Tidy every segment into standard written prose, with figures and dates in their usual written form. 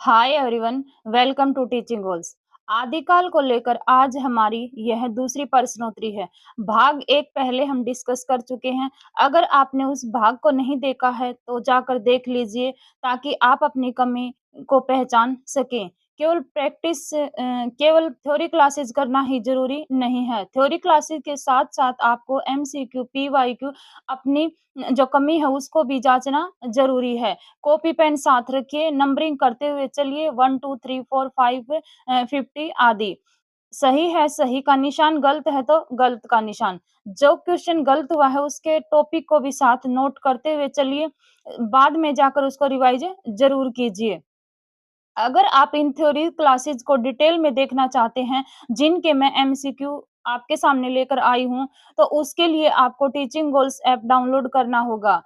Hi everyone, welcome to teaching goals. आदिकाल को लेकर आज हमारी यह दूसरी प्रश्नोत्तरी है। भाग एक पहले हम डिस्कस कर चुके हैं। अगर आपने उस भाग को नहीं देखा है तो जाकर देख लीजिए ताकि आप अपनी कमी को पहचान सकें। केवल थ्योरी क्लासेस करना ही जरूरी नहीं है। थ्योरी क्लासेस के साथ साथ आपको एमसीक्यू, पीवाईक्यू अपनी जो कमी है उसको भी जांचना जरूरी है। कॉपी पेन साथ रखिए, नंबरिंग करते हुए चलिए 1 2 3 4 5 50 आदि। सही है सही का निशान, गलत है तो गलत का निशान। जो क्वेश्चन गलत हुआ है उसके टॉपिक को भी साथ नोट करते हुए चलिए, बाद में जाकर उसको रिवाइज जरूर कीजिए। अगर आप इन थ्योरी क्लासेस को डिटेल में देखना चाहते हैं, जिनके मैं एमसीक्यू आपके सामने लेकर आई हूँ, तो उसके लिए आपको टीचिंग गोल्स ऐप डाउनलोड करना होगा।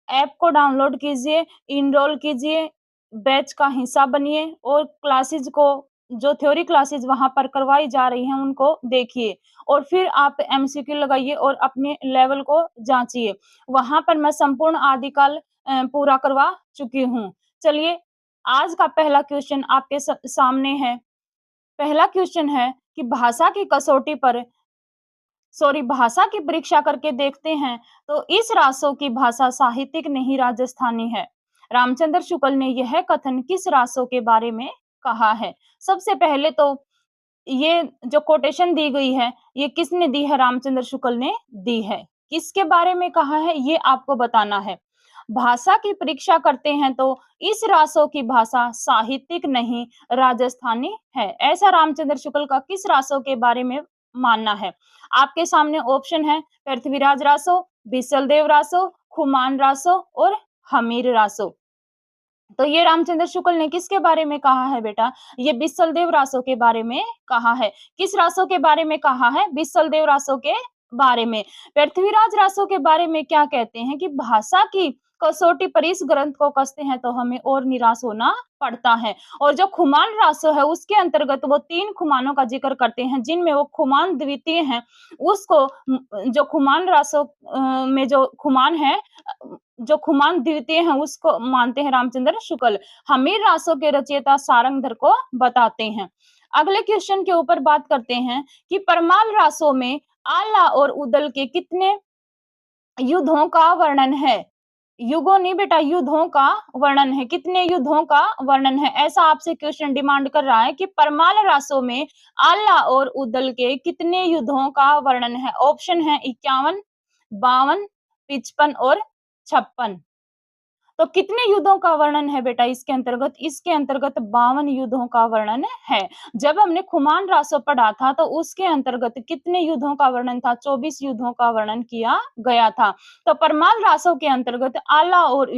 ऐप को डाउनलोड कीजिए, इनरोल कीजिए, बैच का हिस्सा बनिए और क्लासेस को जो थ्योरी क्लासेस वहाँ पर करवाई जा रही हैं उनको देखिए और फिर आप एमसीक्यू लगाइए और अपने लेवल को जाँचिए। वहाँ पर मैं संपूर्ण आदिकाल पूरा करवा चुकी हूँ। चलिए, आज का पहला क्वेश्चन आपके सामने है। पहला क्वेश्चन है कि भाषा की परीक्षा करके देखते हैं तो इस रासो की भाषा साहित्यिक नहीं राजस्थानी है। रामचंद्र शुक्ल ने यह कथन किस रासो के बारे में कहा है? सबसे पहले तो ये जो कोटेशन दी गई है, ये किसने दी है? रामचंद्र शुक्ल ने दी है। किसके बारे में कहा है ये आपको बताना है। भाषा की परीक्षा करते हैं तो इस रासो की भाषा साहित्यिक नहीं राजस्थानी है। ऐसा रामचंद्र शुक्ल का किस रासो के बारे में मानना है? आपके सामने ऑप्शन है पृथ्वीराज रासो, बिसलदेव रासो, खुमान रासो और हमीर रासो। तो ये रामचंद्र शुक्ल ने किसके बारे में कहा है बेटा? ये बिसलदेव रासो के बारे में कहा है। किस रासो के बारे में कहा है? बिसलदेव रासो के बारे में। पृथ्वीराज रासो के बारे में क्या कहते हैं कि भाषा की कसौटी पर इस ग्रंथ को कसते हैं तो हमें और निराश होना पड़ता है। और जो खुमान रासो है उसके अंतर्गत वो 3 खुमानों का जिक्र करते हैं, जिनमें वो खुमान द्वितीय हैं। उसको जो खुमान रासो में जो खुमान है, जो खुमान द्वितीय हैं उसको मानते हैं रामचंद्र शुक्ल। हमीर रासो के रचयिता सारंगधर को बताते हैं। अगले क्वेश्चन के ऊपर बात करते हैं कि परमाल रासो में आला और उदल के कितने युद्धों का वर्णन है? युगों नहीं बेटा, युद्धों का वर्णन है। कितने युद्धों का वर्णन है? ऐसा आपसे क्वेश्चन डिमांड कर रहा है कि परमाल रासो में आला और उदल के कितने युद्धों का वर्णन है? ऑप्शन है 51, 52, 55 और 56। तो कितने युद्धों का वर्णन है बेटा इसके अंतर्गत? इसके अंतर्गत 52 युद्धों का वर्णन है। जब हमने खुमान रासो पढ़ा था तो उसके अंतर्गत कितने युद्धों का वर्णन था? 24 युद्धों का वर्णन किया गया था। तो परमाल रासो के अंतर्गत आला और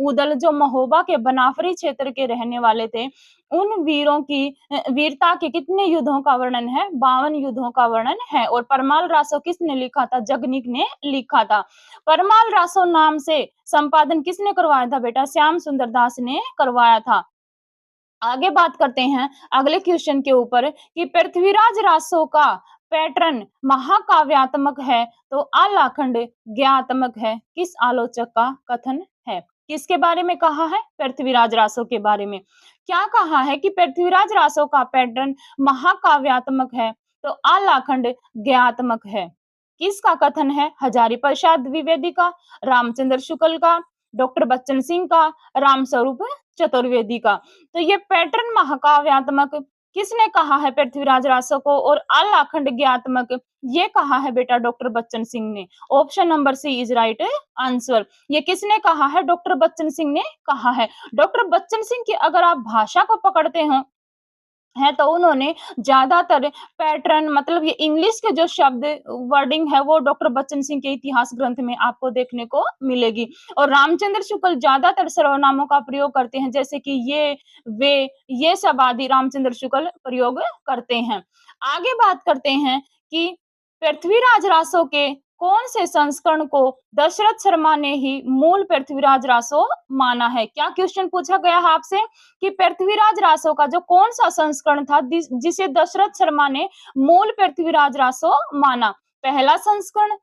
उदल जो महोबा के बनाफरी क्षेत्र के रहने वाले थे, उन वीरों की वीरता के कितने युद्धों का वर्णन है? 52 युद्धों का वर्णन है। और परमाल रासो किसने लिखा था? जगनिक ने लिखा था। परमाल रासो नाम से संपादन किसने करवाया था बेटा? श्याम सुंदर दास ने करवाया था। आगे बात करते हैं अगले क्वेश्चन के ऊपर कि पृथ्वीराज रासो का पैटर्न महाकाव्यात्मक है तो आलाखंड ज्ञात्मक है, किस आलोचक का कथन है? किसके बारे में कहा है? पृथ्वीराज रासो के बारे में। क्या कहा है कि पृथ्वीराज रासो का पैटर्न महाकाव्यात्मक है तो आलाखंड ज्ञात्मक है? किसका कथन है? हजारी प्रसाद द्विवेदी का, रामचंद्र शुक्ल का, डॉक्टर बच्चन सिंह का, रामस्वरूप चतुर्वेदी का। तो ये पैटर्न महाकाव्यात्मक किसने कहा है? पृथ्वीराज रासो को। और आलाखंड ज्ञात्मक ये कहा है बेटा डॉक्टर बच्चन सिंह ने। Option number C is right answer. ये किसने कहा है? डॉक्टर बच्चन सिंह ने कहा है। डॉक्टर बच्चन सिंह की अगर आप भाषा को पकड़ते हो है तो उन्होंने ज्यादातर पैटर्न मतलब ये इंग्लिश के जो शब्द वर्डिंग है वो डॉक्टर बच्चन सिंह के इतिहास ग्रंथ में आपको देखने को मिलेगी। और रामचंद्र शुक्ल ज्यादातर सर्वनामों का प्रयोग करते हैं, जैसे कि ये, वे, ये सब आदि रामचंद्र शुक्ल प्रयोग करते हैं। आगे बात करते हैं कि पृथ्वीराज रासो के कौन से संस्करण को दशरथ शर्मा ने ही मूल पृथ्वीराज रासो माना है? क्या क्वेश्चन पूछा गया है आपसे कि पृथ्वीराज रासो का जो कौन सा संस्करण था जिसे दशरथ शर्मा ने मूल पृथ्वीराज रासो माना? पहला संस्करण,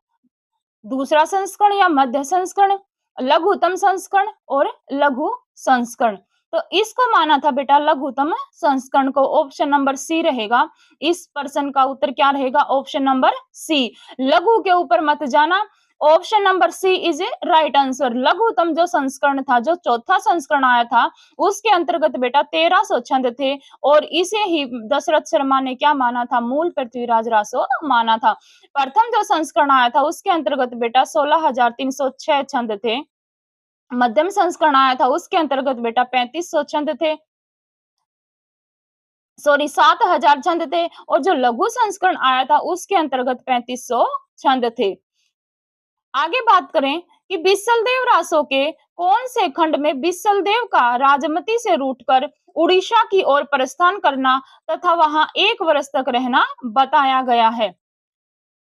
दूसरा संस्करण या मध्य संस्करण, लघुतम संस्करण और लघु संस्करण? तो इसको माना था बेटा लघुत्तम संस्करण को। ऑप्शन नंबर सी रहेगा। इस प्रश्न का उत्तर क्या रहेगा? Option number C. लघु के ऊपर मत जाना। Option number C is a right answer. लघुत्तम जो संस्करण था, जो चौथा संस्करण आया था, उसके अंतर्गत बेटा 1300 छंद थे और इसे ही दशरथ शर्मा ने क्या माना था? मूल पृथ्वीराज रासो माना था। प्रथम जो संस्करण आया था उसके अंतर्गत बेटा 16,306 छंद थे। मध्यम संस्करण आया था उसके अंतर्गत बेटा 3500 छंद थे, सॉरी 7,000 छंद थे, और जो लघु संस्करण आया था उसके अंतर्गत 3500 छंद थे। आगे बात करें कि बिसलदेव रासो के कौन से खंड में बिसलदेव का राजमती से रूठकर उड़ीसा की ओर प्रस्थान करना तथा वहां 1 वर्ष तक रहना बताया गया है?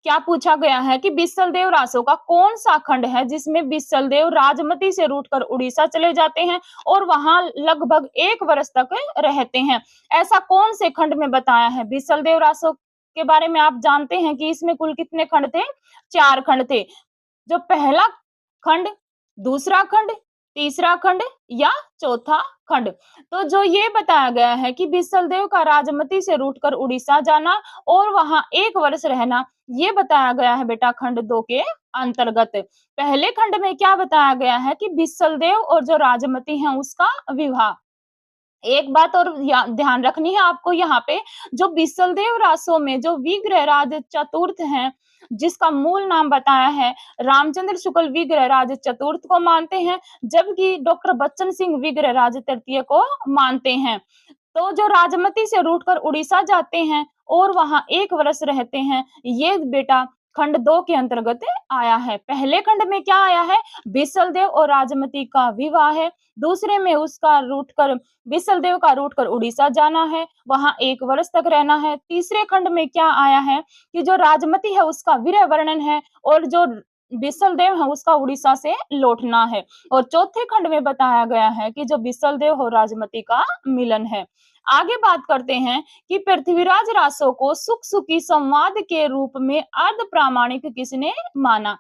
क्या पूछा गया है कि बिसलदेव रासो का कौन सा खंड है जिसमें बिसलदेव राजमती से रूठकर उड़ीसा चले जाते हैं और वहां लगभग 1 वर्ष तक रहते हैं? ऐसा कौन से खंड में बताया है? बिसलदेव रासो के बारे में आप जानते हैं कि इसमें कुल कितने खंड थे? 4 खंड थे। जो पहला खंड, दूसरा खंड, तीसरा खंड या चौथा खंड। तो जो ये बताया गया है कि बिसलदेव का राजमती से रूठकर उड़ीसा जाना और वहां 1 वर्ष रहना, ये बताया गया है बेटा खंड 2 के अंतर्गत। पहले खंड में क्या बताया गया है कि बिसलदेव और जो राजमती है उसका विवाह। एक बात और ध्यान रखनी है आपको यहाँ पे, जो बिसलदेव रासो में जो विग्रहराज चतुर्थ हैं, जिसका मूल नाम बताया है, रामचंद्र शुक्ल विग्रहराज चतुर्थ को मानते हैं, जबकि डॉक्टर बच्चन सिंह विग्रहराज तृतीय को मानते हैं। तो जो राजमती से रूठकर उड़ीसा जाते हैं और वहां 1 वर्ष रहते हैं, ये बेटा खंड 2 के अंतर्गत आया है। पहले खंड में क्या आया है? बिसलदेव और राजमती का विवाह है। दूसरे में उसका रूठकर बिसलदेव का रूठकर उड़ीसा जाना है, वहां 1 वर्ष तक रहना है। तीसरे खंड में क्या आया है कि जो राजमती है उसका वीर्य वर्णन है और जो बिसलदेव है उसका उड़ीसा से लौटना है। और चौथे खंड में बताया गया है कि जो बिसलदेव और राजमती का मिलन है। आगे बात करते हैं कि पृथ्वीराज रासो को सुख सुखी संवाद के रूप में अर्ध प्रामाणिक किसने माना?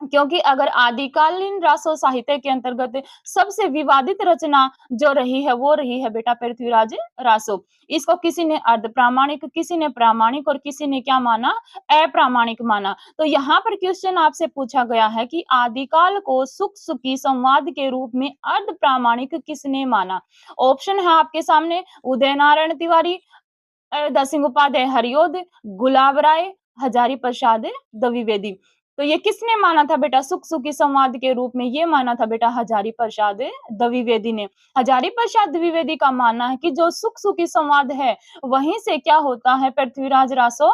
क्योंकि अगर आदिकालीन रासो साहित्य के अंतर्गत सबसे विवादित रचना जो रही है वो रही है बेटा पृथ्वीराज रासो। इसको किसी ने अर्ध प्रामाणिक, किसी ने प्रामाणिक और किसी ने क्या माना? अप्रामाणिक माना। तो यहाँ पर क्वेश्चन आपसे पूछा गया है कि आदिकाल को सुख सुखी संवाद के रूप में अर्ध प्रामाणिक किसने माना? ऑप्शन है आपके सामने, उदय नारायण तिवारी, अयोध्या सिंह उपाध्याय हरिओद, गुलाब राय, हजारी प्रसाद द्विवेदी। तो ये किसने माना था बेटा सुख सुखी संवाद के रूप में? ये माना था बेटा हजारी प्रसाद द्विवेदी ने। हजारी प्रसाद द्विवेदी का मानना है कि जो सुख सुखी संवाद है वहीं से क्या होता है? पृथ्वीराज रासो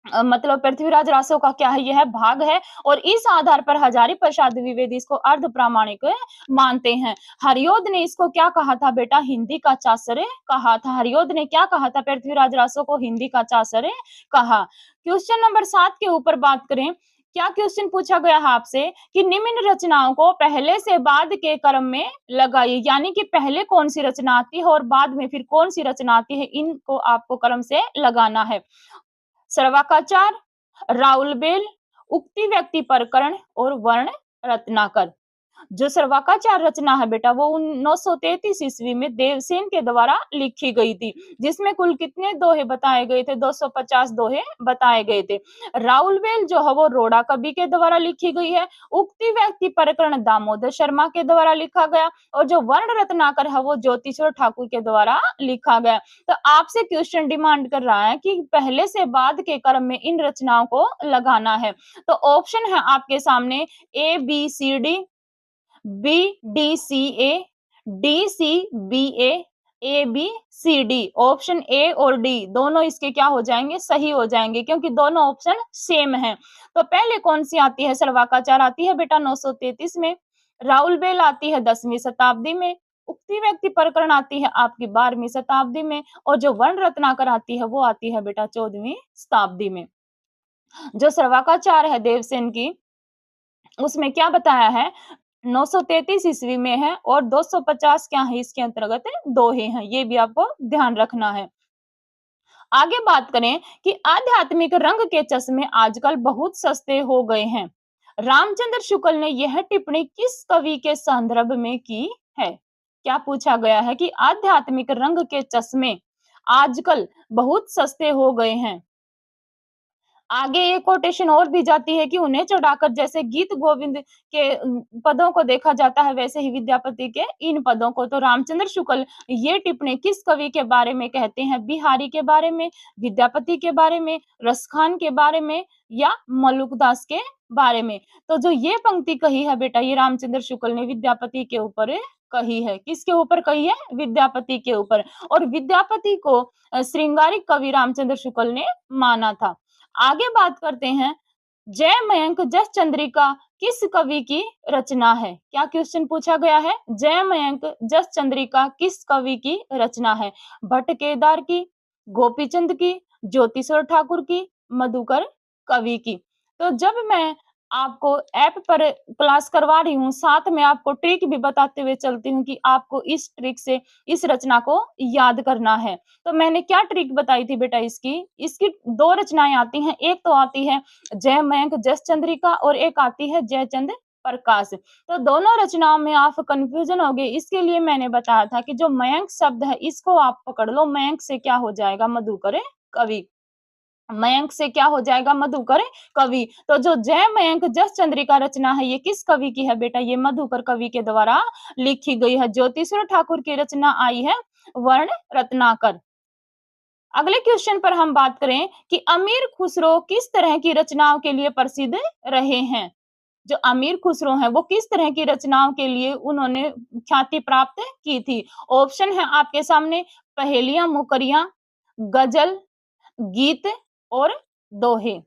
मतलब पृथ्वीराज रासो का क्या है? यह भाग है और इस आधार पर हजारी प्रसाद द्विवेदी इसको अर्ध प्रामाणिक मानते हैं। हरिओद ने इसको क्या कहा था बेटा? हिंदी का चासर कहा था। हरिओद ने क्या कहा था? पृथ्वीराज रासो को हिंदी का चासर कहा। क्वेश्चन नंबर 7 के ऊपर बात करें, क्या क्वेश्चन पूछा गया है आपसे कि निम्न रचनाओं को पहले से बाद के क्रम में लगाइए, यानी कि पहले कौन सी रचना आती है और बाद में फिर कौन सी रचना आती है, इनको आपको क्रम से लगाना है। सर्वकाचार, राउलबेल, उक्ति व्यक्ति प्रकरण और वर्ण रत्नाकर। जो सर्वकाचार रचना है बेटा वो 933 ईस्वी में देवसेन के द्वारा लिखी गई थी, जिसमें कुल कितने दोहे बताए गए थे? 250 दोहे बताए गए थे। राउलवेल जो है वो रोड़ा कवि के द्वारा लिखी गई है। उक्ति व्यक्ति प्रकरण दामोदर शर्मा के द्वारा लिखा गया और जो वर्ण रत्नाकर है वो ज्योतिषवर ठाकुर के द्वारा लिखा गया। तो आपसे क्वेश्चन डिमांड कर रहा है कि पहले से बाद के क्रम में इन रचनाओं को लगाना है। तो ऑप्शन है आपके सामने A B C D, B D C A, D C B A B C D. Option A और डी दोनों इसके क्या हो जाएंगे? सही हो जाएंगे, क्योंकि दोनों ऑप्शन सेम है। तो पहले कौन सी आती है? सर्वकाचार आती है बेटा 933 में, राउलबेल आती है 10वीं शताब्दी में, उक्ति व्यक्ति प्रकरण आती है आपकी 12वीं शताब्दी में और जो वर्ण रत्नाकर आती है वो आती है बेटा 14वीं शताब्दी में। जो सर्वकाचार है देवसेन की, उसमें क्या बताया है? 933 ईस्वी में है और 250 क्या है इसके अंतर्गत? दोहे हैं। ये भी आपको ध्यान रखना है। आगे बात करें कि आध्यात्मिक रंग के चश्मे आजकल बहुत सस्ते हो गए हैं। रामचंद्र शुक्ल ने यह टिप्पणी किस कवि के संदर्भ में की है? क्या पूछा गया है कि आध्यात्मिक रंग के चश्मे आजकल बहुत सस्ते हो गए हैं। आगे एक कोटेशन और भी जाती है कि उन्हें चढ़ाकर जैसे गीत गोविंद के पदों को देखा जाता है वैसे ही विद्यापति के इन पदों को। तो रामचंद्र शुक्ल ये टिप्पणी किस कवि के बारे में कहते हैं? बिहारी के बारे में, विद्यापति के बारे में, रसखान के बारे में या मलुकदास के बारे में? तो जो ये पंक्ति कही है बेटा ये रामचंद्र शुक्ल ने विद्यापति के ऊपर कही है। किसके ऊपर कही है? विद्यापति के ऊपर। और विद्यापति को श्रृंगारिक कवि रामचंद्र शुक्ल ने माना था। आगे बात करते हैं, जय मयंक जस चंद्रिका किस कवि की रचना है? क्या क्वेश्चन पूछा गया है? जय मयंक जस चंद्रिका किस कवि की रचना है? भट्ट केदार की, गोपीचंद की, ज्योतिषवर ठाकुर की, मधुकर कवि की। तो जब मैं आपको ऐप पर क्लास करवा रही हूँ, साथ में आपको ट्रिक भी बताते हुए चलती हूँ कि आपको इस ट्रिक से इस रचना को याद करना है। तो मैंने क्या ट्रिक बताई थी बेटा इसकी 2 रचनाएँ आती हैं। एक तो आती है जय मयंक जस चंद्रिका और एक आती है जयचंद प्रकाश। तो दोनों रचनाओं में आप कन्फ्यूजन हो गए, इसके लिए मैंने बताया था कि जो मयंक शब्द है इसको आप पकड़ लो। मयंक से क्या हो जाएगा? मधुकर कवि। मयंक से क्या हो जाएगा? मधुकर कवि। तो जो जय मयंक जस चंद्रिका रचना है ये किस कवि की है बेटा? ये मधुकर कवि के द्वारा लिखी गई है। ज्योतिषवर ठाकुर की रचना आई है वर्ण रत्नाकर। अगले क्वेश्चन पर हम बात करें कि अमीर खुसरो किस तरह की रचनाओं के लिए प्रसिद्ध रहे हैं? जो अमीर खुसरो हैं वो किस तरह की रचनाओं के लिए उन्होंने ख्याति प्राप्त की थी? ऑप्शन है आपके सामने पहेलियां, मुकरियां, गजल, गीत और दोहे।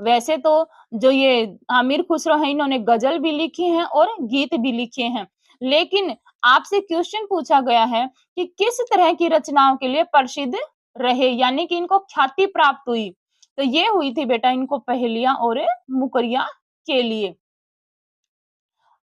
वैसे तो जो ये आमिर खुसरो हैं इन्होंने गजल भी लिखी हैं और गीत भी लिखे हैं। लेकिन आपसे क्वेश्चन पूछा गया है कि किस तरह की रचनाओं के लिए प्रसिद्ध रहे यानी कि इनको ख्याति प्राप्त हुई। तो ये हुई थी बेटा इनको पहेलियां और मुकरिया के लिए।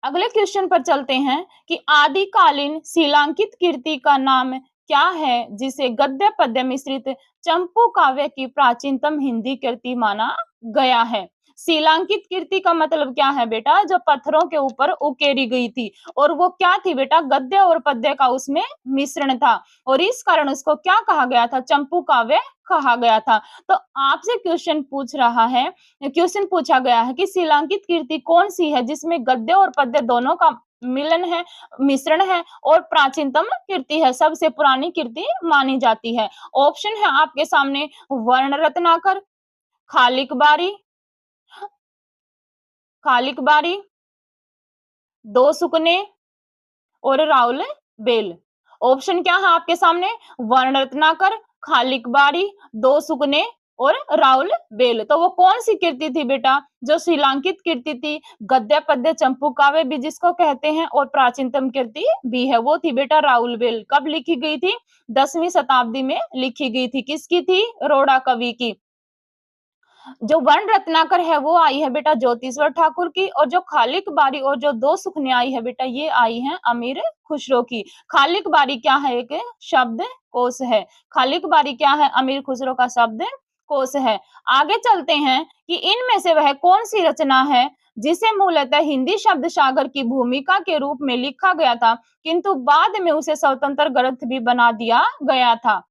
अगले क्वेश्चन पर चलते हैं कि आदिकालीन शिलांकित कृति का नाम क्या है जिसे गद्य पद्य मिश्रित चंपू काव्य की प्राचीनतम हिंदी कृति माना गया है? शिलांकित कृति का मतलब क्या है बेटा? जो पत्थरों के ऊपर उकेरी गई थी और वो क्या थी बेटा? गद्य और पद्य का उसमें मिश्रण था और इस कारण उसको क्या कहा गया था? चंपू काव्य कहा गया था। तो आपसे क्वेश्चन पूछा गया है कि शिलांकित कृति कौन सी है जिसमें गद्य और पद्य दोनों का मिलन है, मिश्रण है और प्राचीनतम कृति है, सबसे पुरानी कृति मानी जाती है। ऑप्शन है आपके सामने वर्ण रत्नाकर, खालिक बारी, खालिक बारी, दो सुकने और राउल बेल। ऑप्शन क्या है आपके सामने? वर्ण रत्नाकर, खालिक बारी, दो सुकने और राउल बेल। तो वो कौन सी कृति थी बेटा? जो शिलांकित कृति थी, गद्य पद्य चंपू काव्य भी जिसको कहते हैं और प्राचीनतम कृति भी है, वो थी बेटा राउल बेल। कब लिखी गई थी? 10वीं शताब्दी में लिखी गई थी। किसकी थी? रोड़ा कवि की। जो वर्ण रत्नाकर है वो आई है बेटा ज्योतिषवर ठाकुर की और जो खालिक बारी और जो दो सुखने आई है बेटा ये आई है अमीर खुसरो की। खालिक बारी क्या है? एक शब्द कोश है। खालिक बारी क्या है? अमीर खुसरो का शब्द कोश है। आगे चलते हैं कि इनमें से वह कौन सी रचना है जिसे मूलतः हिंदी शब्द सागर की भूमिका के रूप में लिखा गया था किंतु बाद में उसे स्वतंत्र ग्रंथ भी बना दिया गया था?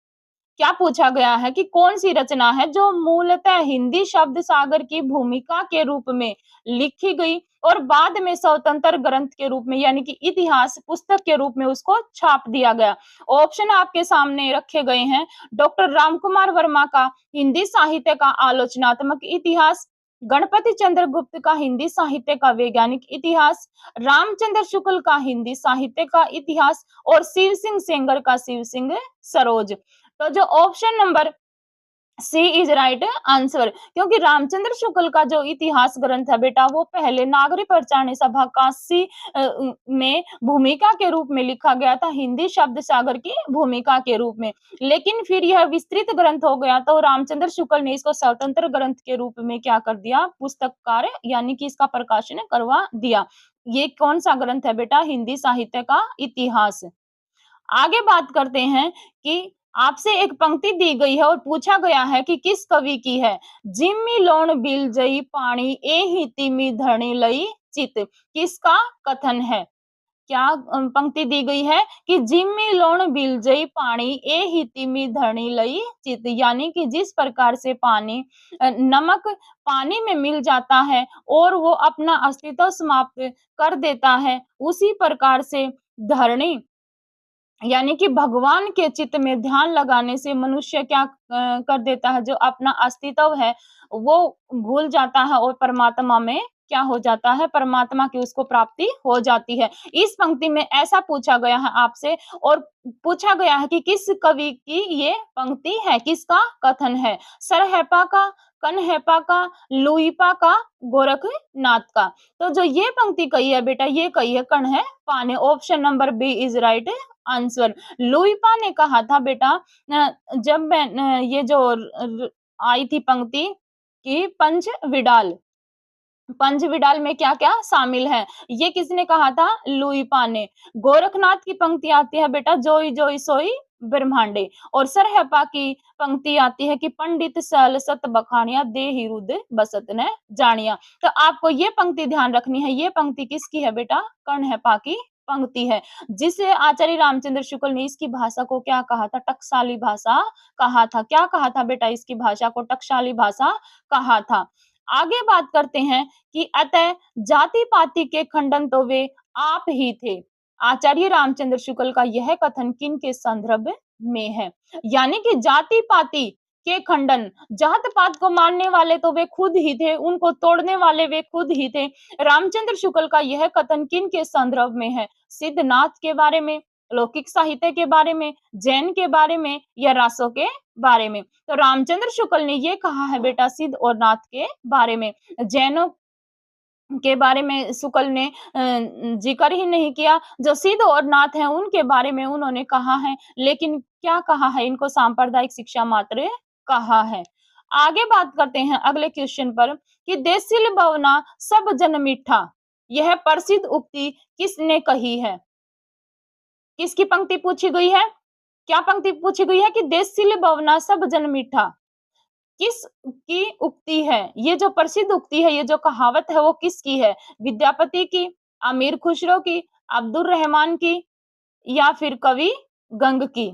क्या पूछा गया है कि कौन सी रचना है जो मूलतः हिंदी शब्द सागर की भूमिका के रूप में लिखी गई और बाद में स्वतंत्र ग्रंथ के रूप में यानी कि इतिहास पुस्तक के रूप में उसको छाप दिया गया? ऑप्शन आपके सामने रखे गए हैं। डॉक्टर रामकुमार वर्मा का हिंदी साहित्य का आलोचनात्मक इतिहास, गणपति चंद्र गुप्त का हिंदी साहित्य का वैज्ञानिक इतिहास, रामचंद्र शुक्ल का हिंदी साहित्य का इतिहास और शिव सिंह सेंगर का शिव सिंह सरोज। तो जो option number C is right answer, क्योंकि रामचंद्र शुक्ल का जो इतिहास ग्रंथ है बेटा वो पहले नागरी प्रचारणी सभा काशी में भूमिका के रूप में लिखा गया था, हिंदी शब्द सागर की भूमिका के रूप में। लेकिन फिर यह विस्तृत ग्रंथ हो गया तो रामचंद्र शुक्ल ने इसको स्वतंत्र ग्रंथ के रूप में क्या कर दिया? पुस्तककार यानी कि इसका प्रकाशन करवा दिया। ये कौन सा ग्रंथ है बेटा? हिंदी साहित्य का इतिहास। आगे बात करते हैं कि आपसे एक पंक्ति दी गई है और पूछा गया है कि किस कवि की है? जिम्मी लोन बिल जई पानी ए ही तिमी धरणी लई चित, किसका कथन है? क्या पंक्ति दी गई है कि जिम्मी लोण बिल जई पानी ए ही तिमी धरनी लई चित, यानी कि जिस प्रकार से पानी नमक पानी में मिल जाता है और वो अपना अस्तित्व समाप्त कर देता है, उसी प्रकार से धरणी यानी कि भगवान के चित्त में ध्यान लगाने से मनुष्य क्या कर देता है, जो अपना अस्तित्व है वो भूल जाता है और परमात्मा में क्या हो जाता है, परमात्मा की उसको प्राप्ति हो जाती है। इस पंक्ति में ऐसा पूछा गया है आपसे और पूछा गया है कि किस कवि की ये पंक्ति है, किसका कथन है? सरहैपा का, कनहैपा का, लुइपा का, गोरखनाथ का। तो जो ये पंक्ति कही है बेटा, ये कही है कनहैपा ने। Option number B is right answer. Luipa ने कहा था बेटा जब मैं ये जो आई थी पंक्ति कि पंच विडाल, पंच विडाल में क्या-क्या शामिल है, ये किसने कहा था? लुइपा ने। गोरखनाथ की पंक्ति आती है बेटा जोई जोई सोई ब्रह्मांडे, और सरहपा की पंक्ति आती है कि पंडित सल सत बखानिया देहि रुद बसत न जानिया। तो आपको ये पंक्ति ध्यान रखनी है, ये पंक्ति किसकी है बेटा? कण्हपा की पंक्ति है, जिसे आचार्य रामचंद्र शुक्ल ने इसकी भाषा को क्या कहा था? टकसाली भाषा कहा था। क्या कहा था बेटा? इसकी भाषा को टकसाली भाषा कहा था। आगे बात करते हैं कि अतः जाति-पाति के खंडन तो वे आप ही थे। आचार्य रामचंद्र शुक्ल का यह कथन किन के संदर्भ में है? यानी कि जाति-पाति के खंडन, जात-पात को मानने वाले तो वे खुद ही थे, उनको तोड़ने वाले वे खुद ही थे। रामचंद्र शुक्ल का यह कथन किन के संदर्भ में है? सिद्धनाथ के बारे में, लौकिक साहित्य के बारे में, जैन के बारे में या रासों के बारे में? तो रामचंद्र शुक्ल ने ये कहा है बेटा सिद्ध और नाथ के बारे में। जैनों के बारे में शुक्ल ने जिक्र ही नहीं किया, जो सिद्ध और नाथ हैं उनके बारे में उन्होंने कहा है, लेकिन क्या कहा है? इनको सांप्रदायिक शिक्षा मात्र कहा है। आगे बात करते हैं अगले क्वेश्चन पर कि देसिल बवना सब जन मीठा, यह प्रसिद्ध उक्ति किसने कही है? किसकी पंक्ति पूछी गई है? क्या पंक्ति पूछी गई है कि देसिल बवना सब जन मीठा, किस की उक्ति है? ये जो प्रसिद्ध उक्ति है, ये जो कहावत है, वो किसकी है? विद्यापति की, अमीर खुसरो की, अब्दुल रहमान की या फिर कवि गंग की?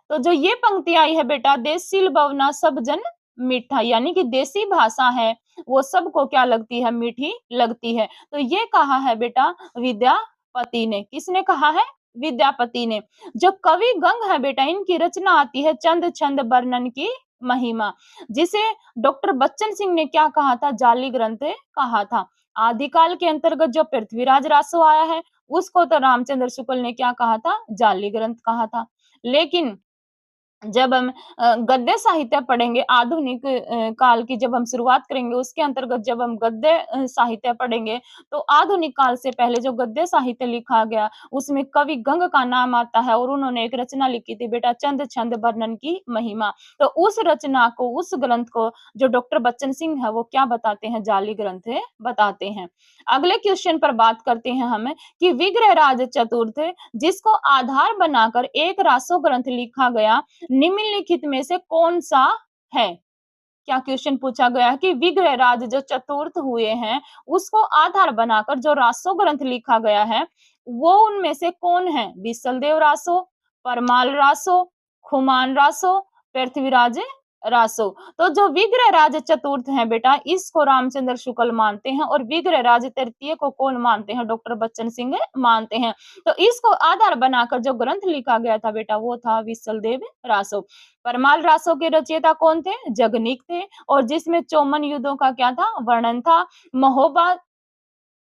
तो जो ये पंक्ति आई है बेटा, देसिल बवना सब जन मीठा, यानी कि देसी भाषा है वो सबको क्या लगती है? मीठी लगती है। तो ये कहा है बेटा विद्यापति ने। किसने कहा है? विद्यापति ने। जो कवि गंग है बेटा, इनकी रचना आती है चंद छंद वर्णन की महिमा, जिसे डॉक्टर बच्चन सिंह ने क्या कहा था? जाली ग्रंथ कहा था। आदिकाल के अंतर्गत जो पृथ्वीराज रासो आया है, उसको तो रामचंद्र शुक्ल ने क्या कहा था? जाली ग्रंथ कहा था। लेकिन जब हम गद्य साहित्य पढ़ेंगे, आधुनिक काल की जब हम शुरुआत करेंगे, उसके अंतर्गत जब हम गद्य साहित्य पढ़ेंगे, तो आधुनिक काल से पहले जो गद्य साहित्य लिखा गया, उसमें कवि गंग का नाम आता है और उन्होंने एक रचना लिखी थी बेटा, चंद छंद वर्णन की महिमा। तो उस रचना को, उस ग्रंथ को जो डॉक्टर बच्चन सिंह है, वो क्या बताते हैं? जाली ग्रंथ बताते हैं। अगले क्वेश्चन पर बात करते हैं हम कि विग्रहराज चतुर्थ, जिसको आधार बनाकर एक रासो ग्रंथ लिखा गया, निम्नलिखित में से कौन सा है? क्या क्वेश्चन पूछा गया है कि विग्रहराज जो चतुर्थ हुए हैं, उसको आधार बनाकर जो रासो ग्रंथ लिखा गया है, वो उनमें से कौन है? विसलदेव रासो, परमाल रासो, खुमान रासो, पृथ्वीराज रासो। तो जो विग्रहराज चतुर्थ है बेटा, इसको रामचंद्र शुक्ल मानते हैं और विग्रहराज तृतीय को कौन मानते हैं? डॉक्टर बच्चन सिंह मानते हैं। तो इसको आधार बनाकर जो ग्रंथ लिखा गया था बेटा, वो था विसलदेव रासो। परमाल रासो के रचयिता कौन थे? जगनीक थे, और जिसमें चौमन युद्धों का क्या था? वर्णन था। महोबा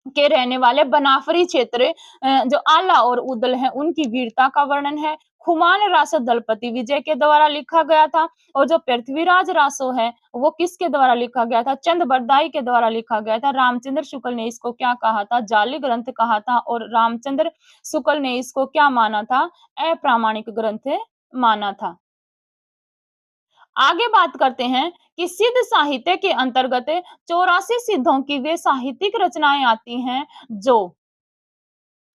के रहने वाले बनाफरी क्षेत्र जो आला और उदल है, उनकी वीरता का वर्णन है। खुमान रासो दलपति विजय के द्वारा लिखा गया था, और जो पृथ्वीराज रासो है, वो किसके द्वारा लिखा गया था? चंद बरदाई के द्वारा लिखा गया था। रामचंद्र शुक्ल ने इसको क्या कहा था? जाली ग्रंथ कहा था, और रामचंद्र शुक्ल ने इसको क्या माना था? अप्रामाणिक ग्रंथ माना था। आगे बात करते हैं कि सिद्ध साहित्य के अंतर्गत 84 सिद्धों की वे साहित्यिक रचनाएं आती हैं जो,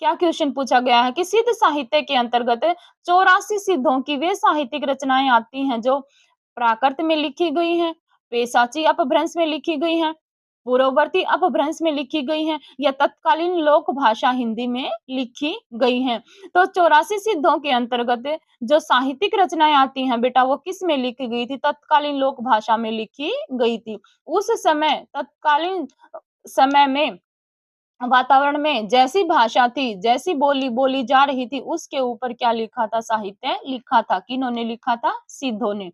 क्या क्वेश्चन पूछा गया है कि सिद्ध साहित्य के अंतर्गत 84 सिद्धों की वे साहित्यिक रचनाएं आती हैं जो प्राकृत में लिखी गई हैं, पेशाची अपभ्रंश में लिखी गई हैं, पूर्ववर्ती अपभ्रंश में लिखी गई हैं या तत्कालीन लोक भाषा हिंदी में लिखी गई हैं। तो 84 सिद्धों के अंतर्गत जो साहित्यिक रचनाएं आती हैं बेटा वो किस में लिखी गई थी? तत्कालीन लोक भाषा में लिखी गई थी। उस समय तत्कालीन समय में वातावरण में जैसी भाषा थी, जैसी बोली बोली जा रही थी, उसके ऊपर क्या लिखा था? साहित्य लिखा था। किन्होंने लिखा था? सिद्धों ने।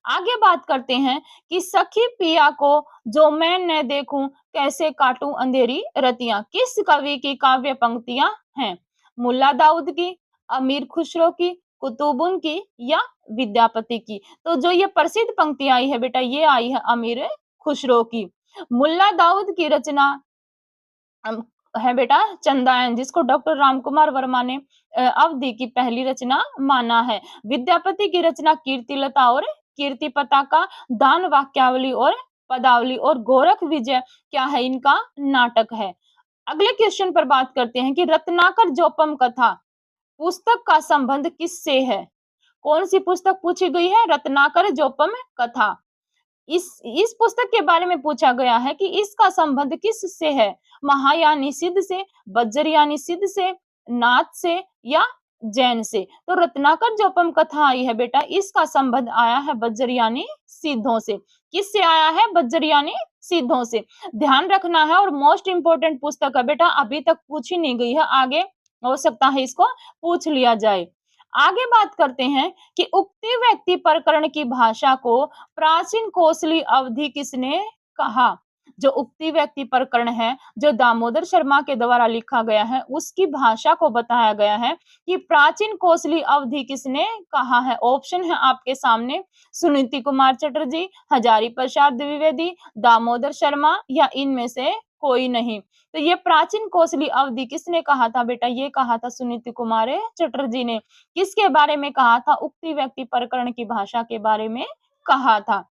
आगे बात करते हैं कि सखी पिया को जो मैं न देखूं, कैसे काटूं अंधेरी रतियां, किस कवि की काव्य पंक्तियां हैं? मुल्ला दाऊद की, अमीर खुसरो की, कुतुबुन की या विद्यापति की? तो जो ये प्रसिद्ध पंक्ति आई है बेटा ये आई है अमीर खुसरो की। मुल्ला दाऊद की रचना है बेटा चंदायन, जिसको डॉक्टर रामकुमार वर्मा ने अवधि की पहली रचना माना है। विद्यापति की रचना कीर्तिलता और कीर्ति पताका, दान वाक्यावली और पदावली और गोरख विजय क्या है? इनका नाटक है। अगले क्वेश्चन पर बात करते हैं कि रत्नाकर जोपम कथा पुस्तक का संबंध किससे है? कौन सी पुस्तक पूछी गई है? रत्नाकर जोपम कथा। इस पुस्तक के बारे में पूछा गया है कि इसका संबंध किससे है? महायानी सिद्ध से, बज्जरयानी सिद्ध से, नाथ से या जैन से? तो रत्नाकर जोपम कथा आई है बेटा, इसका संबंध आया है बज्जरयानी सिद्धों से। किससे आया है? बज्जरयानी सिद्धों से। ध्यान रखना है और मोस्ट इंपोर्टेंट पुस्तक है बेटा, अभी तक पूछी नहीं गई है, आगे हो सकता है इसको पूछ लिया जाए। आगे बात करते हैं कि उक्ति व्यक्ति प्रकरण की भाषा को प्राचीन कोसली अवधि किसने कहा? जो उक्ति व्यक्ति प्रकरण है, जो दामोदर शर्मा के द्वारा लिखा गया है, उसकी भाषा को बताया गया है कि प्राचीन कोसली अवधि किसने कहा है? ऑप्शन है आपके सामने, सुनीति कुमार चटर्जी, हजारी प्रसाद द्विवेदी, दामोदर शर्मा या इनमें से कोई नहीं। तो ये प्राचीन कोसली अवधि किसने कहा था बेटा? ये कहा था सुनीति कुमार चटर्जी ने। किसके बारे में कहा था? उक्ति व्यक्ति प्रकरण की भाषा के बारे में कहा था।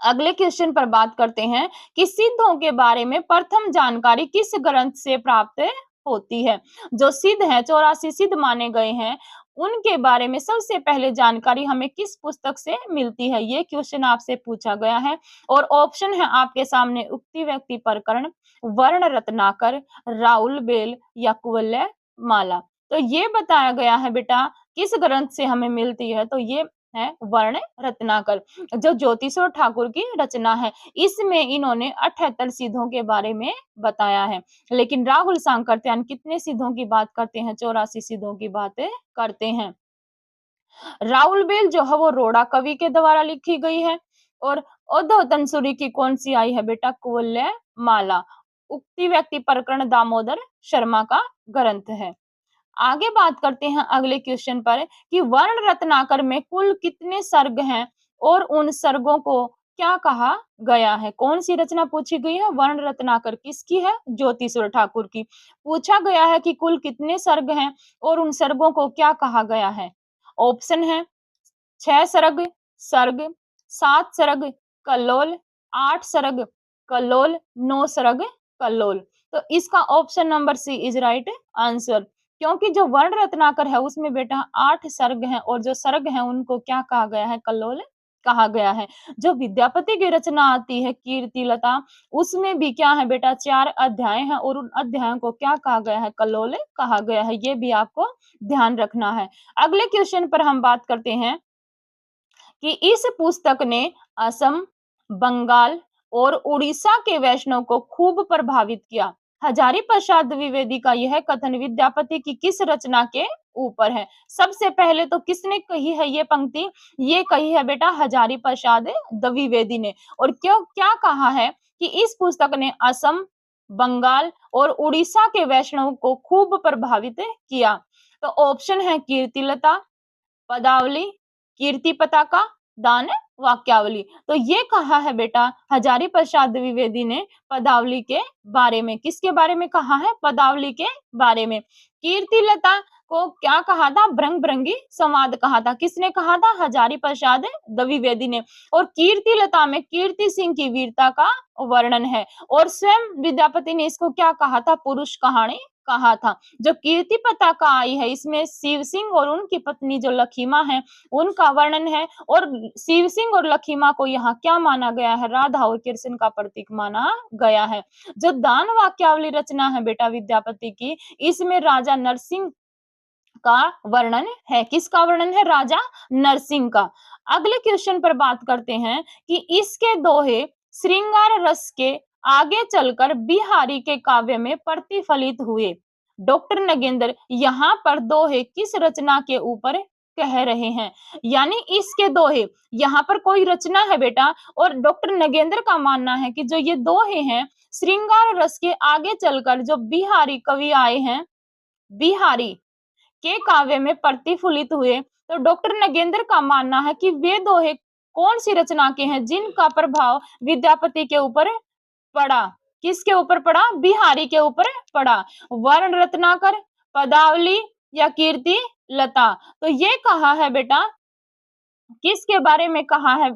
अगले क्वेश्चन पर बात करते हैं कि सिद्धों के बारे में प्रथम जानकारी किस ग्रंथ से प्राप्त होती है? जो सिद्ध है, 84 सिद्ध माने गए हैं, उनके बारे में सबसे पहले जानकारी हमें किस पुस्तक से मिलती है? ये क्वेश्चन आपसे पूछा गया है और ऑप्शन है आपके सामने, उक्ति व्यक्ति प्रकरण, वर्ण रत्नाकर, राउल बेल या कुवलय माला। तो ये बताया गया है बेटा किस ग्रंथ से हमें मिलती है? तो ये है वर्ण रत्नाकर, जो ज्योतिषोर ठाकुर की रचना है। इसमें इन्होंने 78 सिद्धों के बारे में बताया है। लेकिन राहुल सांकृत्यायन कितने सिद्धों की बात करते हैं? 84 सिद्धों की बातें करते हैं। राउल बेल जो है वो रोड़ा कवि के द्वारा लिखी गई है और उद्धव तंसुरी की कौन सी आई है बेटा? कुवलय माला। उक्ति व्यक्ति प्रकरण दामोदर शर्मा का ग्रंथ है। आगे बात करते हैं अगले क्वेश्चन पर कि वर्ण रत्नाकर में कुल कितने सर्ग हैं और उन सर्गों को क्या कहा गया है? कौन सी रचना पूछी गई है? वर्ण रत्नाकर किसकी है? ज्योतिषवर ठाकुर की। पूछा गया है कि कुल कितने सर्ग हैं और उन सर्गों को क्या कहा गया है? ऑप्शन है 6 सर्ग सर्ग, 7 सर्ग कल्लोल, 8 सर्ग कल्लोल, 9 सर्ग कल्लोल। तो इसका option number C is right answer, क्योंकि जो वर्ण रत्नाकर है उसमें बेटा 8 सर्ग हैं और जो सर्ग हैं उनको क्या कहा गया है? कल्लोल कहा गया है। जो विद्यापति की रचना आती है कीर्तिलता, उसमें भी क्या है बेटा? 4 अध्याय हैं और उन अध्यायों को क्या कहा गया है? कल्लोल कहा गया है। ये भी आपको ध्यान रखना है। अगले क्वेश्चन पर हम बात करते हैं कि इस पुस्तक ने असम, बंगाल और उड़ीसा के वैष्णव को खूब प्रभावित किया। हजारी प्रसाद द्विवेदी का यह कथन विद्यापति की किस रचना के ऊपर है? सबसे पहले तो किसने कही है ये पंक्ति? ये कही है बेटा हजारी प्रसाद द्विवेदी ने। और क्यों क्या कहा है कि इस पुस्तक ने असम, बंगाल और उड़ीसा के वैष्णव को खूब प्रभावित किया? तो ऑप्शन है कीर्तिलता, पदावली, कीर्ति पताका, दान वाक्यावली। तो ये कहा है बेटा हजारी प्रसाद द्विवेदी ने पदावली के बारे में। किसके बारे में कहा है? पदावली के बारे में। कीर्तिलता को क्या कहा था? भ्रंग भ्रंगी संवाद कहा था। किसने कहा था? हजारी प्रसाद द्विवेदी ने। और कीर्तिलता में कीर्ति सिंह की वीरता का वर्णन है और स्वयं विद्यापति ने इसको क्या कहा था? पुरुष कहानी कहा था। जो कीर्ति पताका आई है इसमें शिव सिंह और उनकी पत्नी जो लखीमा है उनका वर्णन है, और शिव सिंह और लखीमा को यहाँ क्या माना गया है, राधा और कृष्ण का प्रतीक माना गया है। जो दान वाक्यावली रचना है बेटा विद्यापति की, इसमें राजा नरसिंह का वर्णन है। किसका वर्णन है, राजा नरसिंह का। अगले क्वेश्चन पर बात करते हैं कि इसके दोहे श्रृंगार रस के आगे चलकर बिहारी के काव्य में प्रतिफलित हुए। डॉक्टर नगेंद्र यहाँ पर दोहे किस रचना के ऊपर कह रहे हैं, यानी इसके दोहे, यहाँ पर कोई रचना है बेटा, और डॉक्टर नगेंद्र का मानना है कि जो ये दोहे हैं श्रृंगार रस के आगे चलकर जो बिहारी कवि आए हैं, बिहारी के काव्य में प्रतिफलित हुए। तो डॉक्टर नगेंद्र का मानना है कि वे दोहे कौन सी रचना के हैं जिनका प्रभाव विद्यापति के ऊपर पड़ा। किसके ऊपर पड़ा, बिहारी के ऊपर पड़ा। वर्ण रत्नाकर, पदावली या कीर्ति लता। तो ये कहा है बेटा, किसके बारे में कहा है,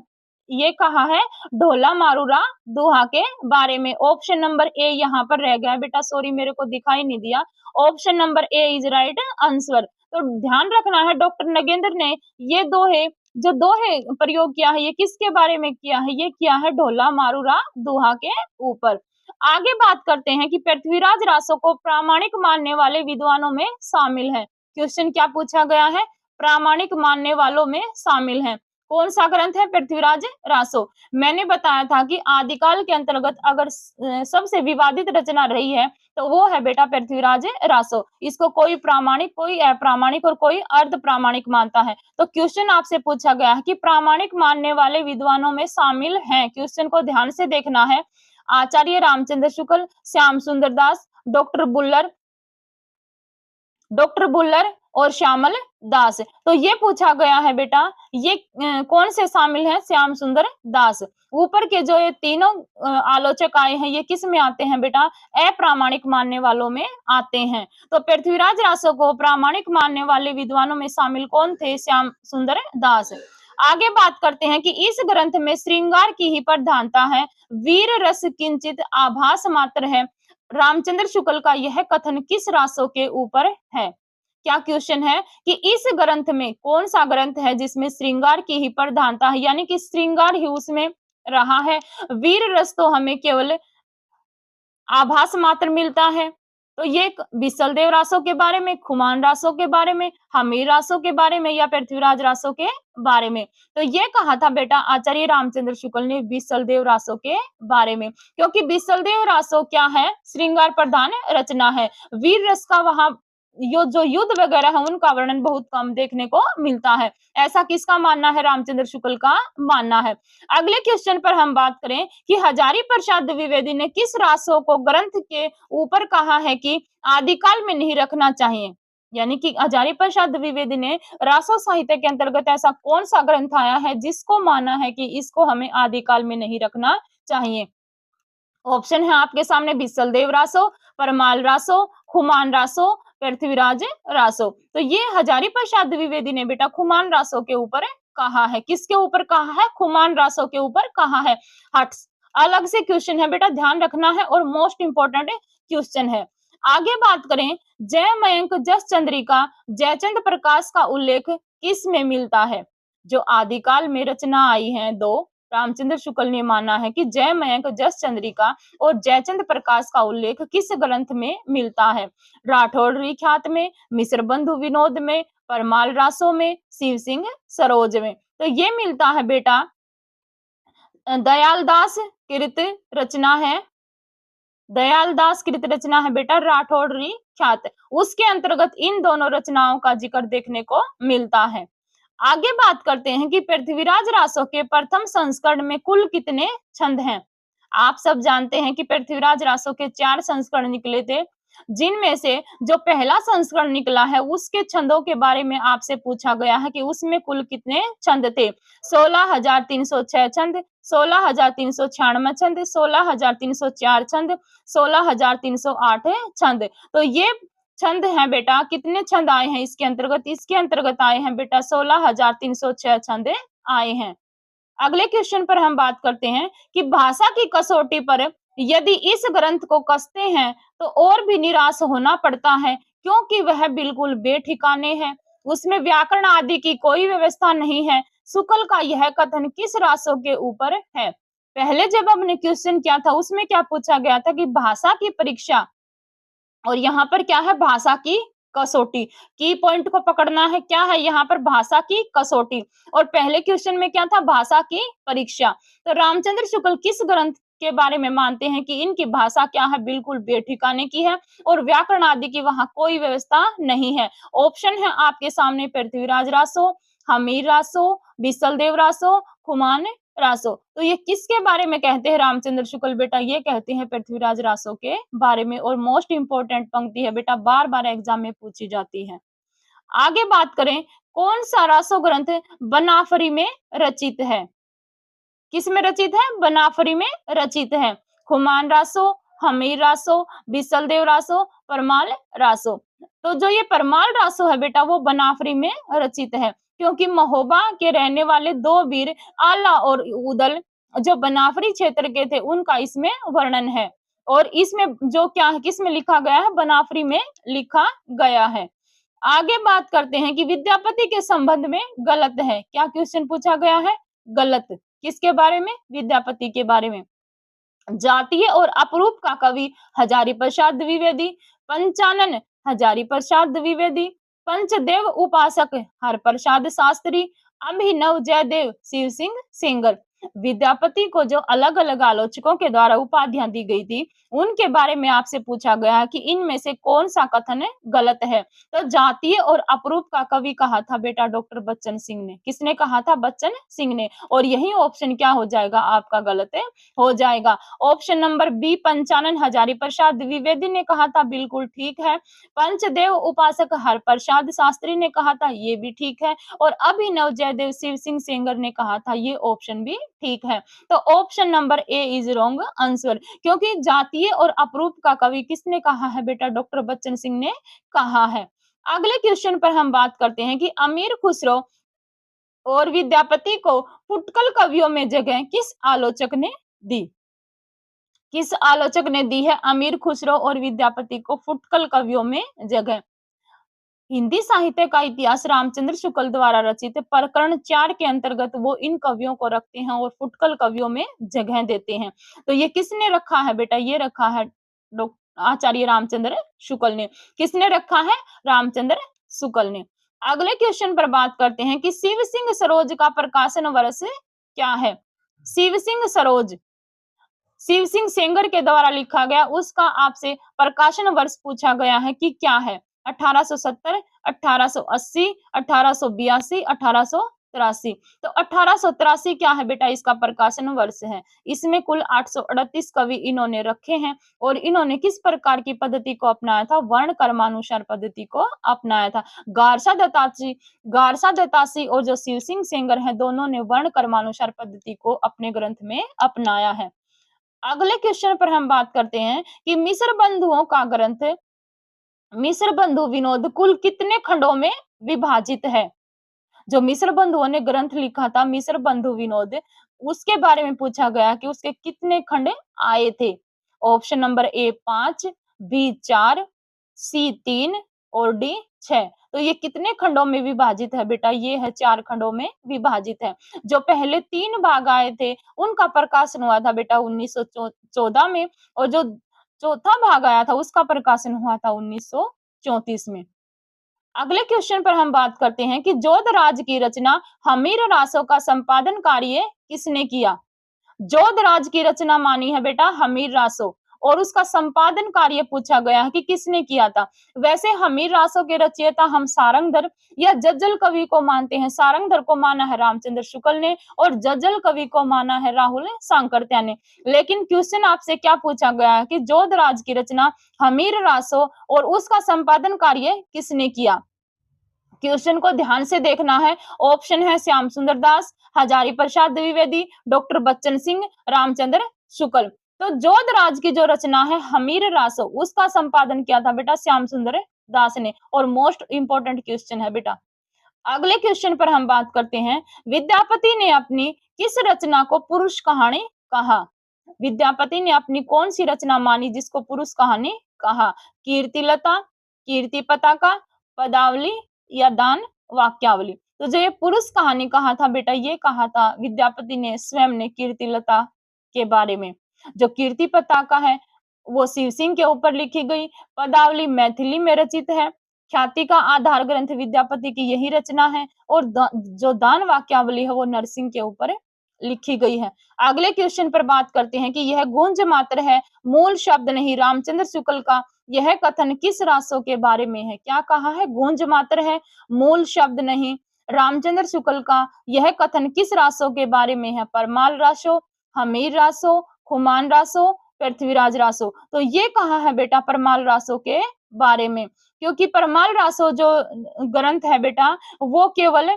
ये कहा है ढोला मारूरा दोहा के बारे में। ऑप्शन नंबर ए यहाँ पर रह गया बेटा, सॉरी मेरे को दिखाई नहीं दिया। Option number A is right answer. तो ध्यान रखना है डॉक्टर नगेंद्र ने ये दोहे, जो दोहे प्रयोग किया है ये किसके बारे में किया है, ये किया है ढोला मारूरा दोहा के ऊपर। आगे बात करते हैं कि पृथ्वीराज रासो को प्रामाणिक मानने वाले विद्वानों में शामिल है। क्वेश्चन क्या पूछा गया है, प्रामाणिक मानने वालों में शामिल है। कौन सा ग्रंथ है, पृथ्वीराज रासो। मैंने बताया था कि आदिकाल के अंतर्गत अगर सबसे विवादित रचना रही है तो वो है बेटा पृथ्वीराज रासो। इसको कोई प्रामाणिक, कोई अप्रामाणिक और कोई अर्ध प्रामाणिक मानता है। तो क्वेश्चन आपसे पूछा गया है कि प्रामाणिक मानने वाले विद्वानों में शामिल हैं। क्वेश्चन को ध्यान से देखना है। आचार्य रामचंद्र शुक्ल, श्याम सुंदर दास, डॉक्टर बुल्लर और श्यामल दास। तो ये पूछा गया है बेटा, ये कौन से शामिल हैं, श्याम सुंदर दास। ऊपर के जो ये तीनों आलोचक आए हैं ये किस में आते हैं बेटा, अप्रामाणिक मानने वालों में आते हैं। तो पृथ्वीराज रासो को प्रामाणिक मानने वाले विद्वानों में शामिल कौन थे, श्याम सुंदर दास। आगे बात करते हैं कि इस ग्रंथ में श्रृंगार की ही प्रधानता है, वीर रस किंचित आभास मात्र है। रामचंद्र शुक्ल का यह कथन किस रासो के ऊपर है। क्या क्वेश्चन है कि इस ग्रंथ में कौन सा ग्रंथ है जिसमें श्रृंगार की ही प्रधानता है, यानी कि श्रृंगार ही उसमें रहा है, वीर रस तो हमें केवल आभास मात्र मिलता है। तो ये बिसल देव रासो के बारे में, खुमान रासो के बारे में, हमीर रासो के बारे में या पृथ्वीराज रासो के बारे में। तो ये कहा था बेटा आचार्य रामचंद्र शुक्ल ने बिसल देव रासो के बारे में, क्योंकि बिसल देव रासो क्या है, श्रृंगार प्रधान रचना है। वीर रस का वहां जो युद्ध वगैरह है उनका वर्णन बहुत कम देखने को मिलता है। ऐसा किसका मानना है, रामचंद्र शुक्ल का मानना है। अगले क्वेश्चन पर हम बात करें कि हजारी प्रसाद द्विवेदी ने किस रासो को ग्रंथ के ऊपर कहा है कि आदिकाल में नहीं रखना चाहिए, यानी कि हजारी प्रसाद द्विवेदी ने रासो साहित्य के अंतर्गत ऐसा कौन सा ग्रंथ आया है जिसको माना है कि इसको हमें आदिकाल में नहीं रखना चाहिए। ऑप्शन है आपके सामने, बिसल देव रासो, परमाल रासो, खुमान रासो, पृथ्वीराज रासो। तो ये हजारी प्रसाद द्विवेदी ने बेटा खुमान रासो के ऊपर कहा है। किसके ऊपर कहा है, खुमान रासो के ऊपर कहा है। हट, अलग से क्वेश्चन है बेटा, ध्यान रखना है और मोस्ट इंपोर्टेंट क्वेश्चन है। आगे बात करें, जय मयंक जस चंद्रिका जयचंद प्रकाश का उल्लेख किस में मिलता है। जो आदिकाल में रचना आई है दो, रामचंद्र शुक्ल ने माना है कि जय मयंक जस चंद्रिका और जयचंद प्रकाश का उल्लेख किस ग्रंथ में मिलता है। राठौड़ी ख्यात में, मिश्र बंधु विनोद में, परमाल रासो में, शिव सिंह सरोज में। तो ये मिलता है बेटा दयालदास कृत रचना है, दयालदास कृत रचना है बेटा राठौड़ी ख्यात, उसके अंतर्गत इन दोनों रचनाओं का जिक्र देखने को मिलता है। आगे बात करते हैं कि पृथ्वीराज रासो के प्रथम संस्करण में कुल कितने छंद हैं। आप सब जानते हैं कि पृथ्वीराज रासो के 4 संस्करण निकले थे, जिनमें से जो पहला संस्करण निकला है उसके छंदों के बारे में आपसे पूछा गया है कि उसमें कुल कितने छंद थे। 16,306 छंद, 16,396 छंद, 16,304 छंद, 16,308 छंद। तो ये छंद हैं बेटा, कितने छंद आए हैं इसके अंतर्गत, इसके अंतर्गत आए हैं बेटा 16,306 छंद आए हैं। अगले क्वेश्चन पर हम बात करते हैं कि भाषा की कसौटी पर यदि इस ग्रंथ को कसते हैं तो और भी निराश होना पड़ता है, क्योंकि वह बिल्कुल बेठिकाने है, उसमें व्याकरण आदि की कोई व्यवस्था नहीं है। शुक्ल का यह कथन किस रासों के ऊपर है? पहले जब हमने क्वेश्चन किया था उसमें क्या पूछा गया था कि भाषा की परीक्षा, और यहाँ पर क्या है? भाषा की कसौटी। की पॉइंट को पकड़ना है, क्या है यहाँ पर? भाषा की कसौटी। और पहले क्वेश्चन में क्या था? भाषा की परीक्षा। तो रामचंद्र शुक्ल किस ग्रंथ के बारे में मानते हैं कि इनकी भाषा क्या है? बिल्कुल बेठिकाने की है और व्याकरण आदि की वहां कोई व्यवस्था नहीं है। ऑप्शन है आपके सामने पृथ्वीराज रासो, हमीर रासो, बिसल देव रासो, खुमान रासो। तो ये किसके बारे में कहते हैं रामचंद्र शुक्ल बेटा? ये कहते हैं पृथ्वीराज रासो के बारे में। और मोस्ट इंपोर्टेंट पंक्ति है बेटा, बार बार एग्जाम में पूछी जाती है। आगे बात करें, कौन सा रासो ग्रंथ बनाफरी में रचित है? किस में रचित है? बनाफरी में रचित है। खुमान रासो, हमीर रासो, बिसल देव रासो, परमाल रासो। तो जो ये परमाल रासो है बेटा वो बनाफरी में रचित है, क्योंकि महोबा के रहने वाले दो वीर आला और उदल जो बनाफरी क्षेत्र के थे उनका इसमें वर्णन है। और इसमें जो क्या है, किस में लिखा गया है? बनाफरी में लिखा गया है। आगे बात करते हैं कि विद्यापति के संबंध में गलत है। क्या क्वेश्चन पूछा गया है? गलत। किसके बारे में? विद्यापति के बारे में। जातीय और अपरूप का कवि हजारी प्रसाद द्विवेदी, पंचानन हजारी प्रसाद द्विवेदी, पंचदेव उपासक हर प्रसाद शास्त्री, अभिनव जयदेव शिव सिंह सेंगर। विद्यापति को जो अलग अलग आलोचकों के द्वारा उपाधियां दी गई थी उनके बारे में आपसे पूछा गया है कि इनमें से कौन सा कथन गलत है। तो जातीय और अपरूप का कवि कहा था बेटा डॉक्टर बच्चन सिंह ने। किसने कहा था? बच्चन सिंह ने। और यही ऑप्शन क्या हो जाएगा आपका? गलत हो जाएगा। Option number B Panchanan Hazari Prasad Dwivedi ने कहा था, बिल्कुल ठीक है। पंचदेव उपासक हर प्रसाद शास्त्री ने कहा था, ये भी ठीक है। और अभिनव जयदेव शिव सिंह सेंगर ने कहा था, ये ऑप्शन भी ठीक है। तो option number A is wrong answer, क्योंकि जातीय और अपरूप का कवि किसने कहा है बेटा? डॉक्टर बच्चन सिंह ने कहा है। अगले क्वेश्चन पर हम बात करते हैं कि अमीर खुसरो और विद्यापति को फुटकल कवियों में जगह किस आलोचक ने दी? किस आलोचक ने दी है अमीर खुसरो और विद्यापति को फुटकल कवियों में जगह? हिंदी साहित्य का इतिहास रामचंद्र शुक्ल द्वारा रचित प्रकरण 4 के अंतर्गत वो इन कवियों को रखते हैं और फुटकल कवियों में जगह देते हैं। तो ये किसने रखा है बेटा? ये रखा है आचार्य रामचंद्र शुक्ल ने। किसने रखा है? रामचंद्र शुक्ल ने। अगले क्वेश्चन पर बात करते हैं कि शिव सिंह सरोज का प्रकाशन वर्ष क्या है? शिव सिंह सरोज शिव सिंह सेंगर के द्वारा लिखा गया, उसका आपसे प्रकाशन वर्ष पूछा गया है कि क्या है? 1870, 1880, 1882, 1883। तो 1883 क्या है बेटा? इसका प्रकाशन वर्ष है। इसमें कुल 838 कवि इन्होंने रखे हैं और इन्होंने किस प्रकार की पद्धति को अपनाया था? वर्ण कर्मानुसार पद्धति को अपनाया था। गारसा दत्तासी और जो शिव सिंह सेंगर है दोनों ने वर्ण कर्मानुसार पद्धति को अपने ग्रंथ में अपनाया है। अगले क्वेश्चन पर हम बात करते हैं कि मिस्र बंधुओं का ग्रंथ मिस्र बंधु विनोद कुल कितने खंडों में विभाजित है? जो मिस्र बंधुओं ने ग्रंथ लिखा था मिस्र बंधु विनोद, उसके बारे में पूछा गया कि उसके कितने खंड आए थे? ऑप्शन नंबर ए 5, बी 4, सी 3 और डी 6। तो ये कितने खंडों में विभाजित है बेटा? ये है 4 खंडों में विभाजित है। जो पहले 3 भाग आए थे उनका प्रकाशन हुआ था बेटा 1914 में, और जो चौथा भाग आया था उसका प्रकाशन हुआ था 1934 में। अगले क्वेश्चन पर हम बात करते हैं कि जोधराज की रचना हमीर रासो का संपादन कार्य किसने किया? जोधराज की रचना मानी है बेटा हमीर रासो, और उसका संपादन कार्य पूछा गया है कि किसने किया था। वैसे हमीर रासो के रचयिता हम सारंगधर या जज्जल कवि को मानते हैं। सारंगधर को माना है रामचंद्र शुक्ल ने और जज्जल कवि को माना है राहुल सांकरत्या ने। लेकिन क्वेश्चन आपसे क्या पूछा गया है कि जोधराज की रचना हमीर रासो और उसका संपादन कार्य किसने किया? क्वेश्चन को ध्यान से देखना है। ऑप्शन है श्याम सुंदर दास, हजारी प्रसाद द्विवेदी, डॉक्टर बच्चन सिंह, रामचंद्र शुक्ल। तो जोधराज की जो रचना है हमीर रासो, उसका संपादन किया था बेटा श्याम सुंदर दास ने। और मोस्ट इंपोर्टेंट क्वेश्चन है बेटा। अगले क्वेश्चन पर हम बात करते हैं, विद्यापति ने अपनी किस रचना को पुरुष कहानी कहा? विद्यापति ने अपनी कौन सी रचना मानी जिसको पुरुष कहानी कहा? कीर्तिलता, कीर्ति पताका, पदावली या दान वाक्यावली? तो जो ये पुरुष कहानी कहा था बेटा, ये कहा था विद्यापति ने स्वयं ने कीर्तिलता के बारे में। जो कीर्ति पताका है वो शिव सिंह के ऊपर लिखी गई, पदावली मैथिली में रचित है, ख्याति का आधार ग्रंथ विद्यापति की यही रचना है और जो दान वाक्यावली है वो नरसिंह के ऊपर लिखी गई है। अगले क्वेश्चन पर बात करते हैं कि यह गूंज मात्र है, मूल शब्द नहीं। रामचंद्र शुक्ल का यह कथन किस रासो के बारे में है? क्या कहा है? गूंज मात्र है, मूल शब्द नहीं। रामचंद्र शुक्ल का यह कथन किस रासो के बारे में है? परमाल रासो, हमीर रासो, खुमान रासो, पृथ्वीराज रासो। तो ये कहा है बेटा परमाल रासो के बारे में, क्योंकि परमाल रासो जो ग्रंथ है बेटा वो केवल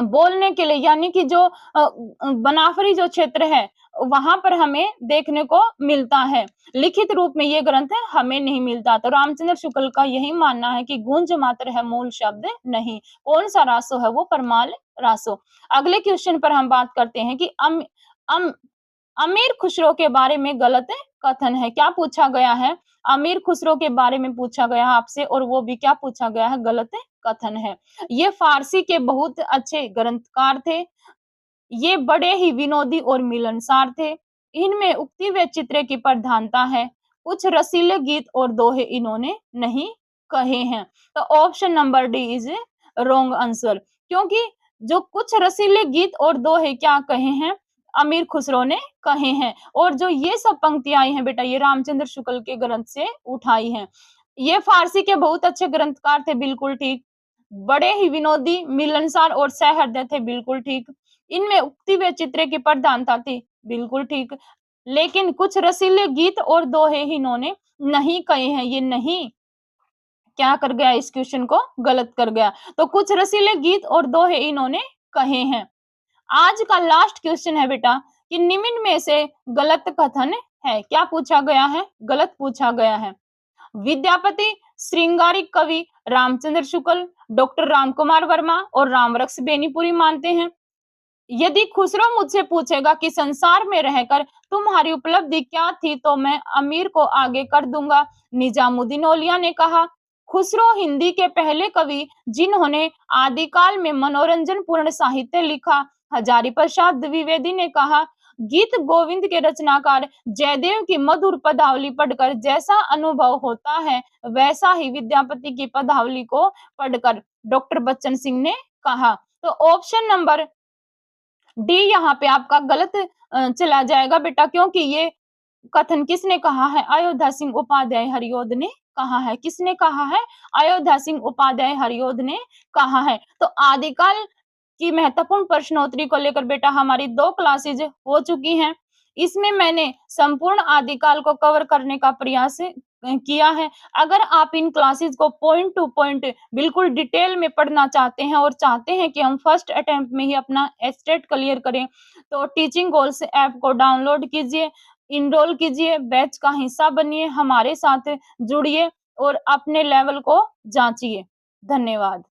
बोलने के लिए, यानी कि जो बनाफरी जो क्षेत्र है वहां पर हमें देखने को मिलता है, लिखित रूप में ये ग्रंथ हमें नहीं मिलता। तो रामचंद्र शुक्ल का यही मानना है कि गूंज मात्र है, मूल शब्द नहीं। कौन सा रासो है? वो परमाल रासो। अगले क्वेश्चन पर हम बात करते हैं कि अम अमीर खुसरो के बारे में गलत कथन है। क्या पूछा गया है? अमीर खुसरो के बारे में पूछा गया है आपसे, और वो भी क्या पूछा गया है? गलत कथन है। ये फारसी के बहुत अच्छे ग्रंथकार थे, ये बड़े ही विनोदी और मिलनसार थे। इनमें उक्ति व चित्रे की प्रधानता है। कुछ रसीले गीत और दोहे इन्होंने नहीं कहे हैं। तो option number D is wrong answer, क्योंकि जो कुछ रसीले गीत और दोहे क्या कहे हैं? अमीर खुसरो ने कहे हैं। और जो ये सब पंक्तियां आई हैं बेटा, ये रामचंद्र शुक्ल के ग्रंथ से उठाई हैं। ये फारसी के बहुत अच्छे ग्रंथकार थे, बिल्कुल ठीक। बड़े ही विनोदी, मिलनसार और सहृदय थे, बिल्कुल ठीक। इनमें उक्ति व चित्रे की प्रधानता थी, बिल्कुल ठीक। लेकिन कुछ रसीले गीत और दोहे इन्होंने नहीं कहे हैं। ये नहीं क्या कर गया? इस क्वेश्चन को गलत कर गया। तो कुछ रसीले गीत और दोहे इन्होंने कहे हैं। आज का लास्ट क्वेश्चन है बेटा कि निम्न में से गलत कथन है। क्या पूछा गया है? गलत पूछा गया है। विद्यापति श्रृंगारिक कवि रामचंद्र शुक्ल, डॉक्टर रामकुमार वर्मा और रामरक्स बेनीपुरी मानते हैं। यदि खुसरो मुझसे पूछेगा कि संसार में रहकर तुम्हारी उपलब्धि क्या थी, तो मैं अमीर को आगे कर दूंगा, निजामुद्दीन औलिया ने कहा। खुसरो हिंदी के पहले कवि जिन्होंने आदिकाल में मनोरंजन पूर्ण साहित्य लिखा। हजारी प्रसाद द्विवेदी ने कहा, गीत गोविंद के रचनाकार जयदेव की मधुर पदावली पढ़कर जैसा अनुभव होता है, वैसा ही विद्यापति की पदावली को पढ़कर डॉक्टर बच्चन सिंह ने कहा। तो ऑप्शन नंबर डी यहाँ पे आपका गलत चला जाएगा बेटा, क्योंकि ये कथन किसने कहा है? अयोध्या सिंह उपाध्याय हरिओद ने कहा है। किसने कहा है? अयोध्या सिंह उपाध्याय हरिओद ने कहा है। तो आदिकाल की महत्वपूर्ण प्रश्नोत्तरी को लेकर बेटा हमारी 2 क्लासेज हो चुकी हैं। इसमें मैंने संपूर्ण आदिकाल को कवर करने का प्रयास किया है। अगर आप इन क्लासेस को पॉइंट टू पॉइंट बिल्कुल डिटेल में पढ़ना चाहते हैं और चाहते हैं कि हम फर्स्ट अटेम्प्ट में ही अपना एस्टेट क्लियर करें, तो टीचिंग गोल्स ऐप को डाउनलोड कीजिए, इनरोल कीजिए, बैच का हिस्सा बनिए, हमारे साथ जुड़िए और अपने लेवल को जांचिए। धन्यवाद।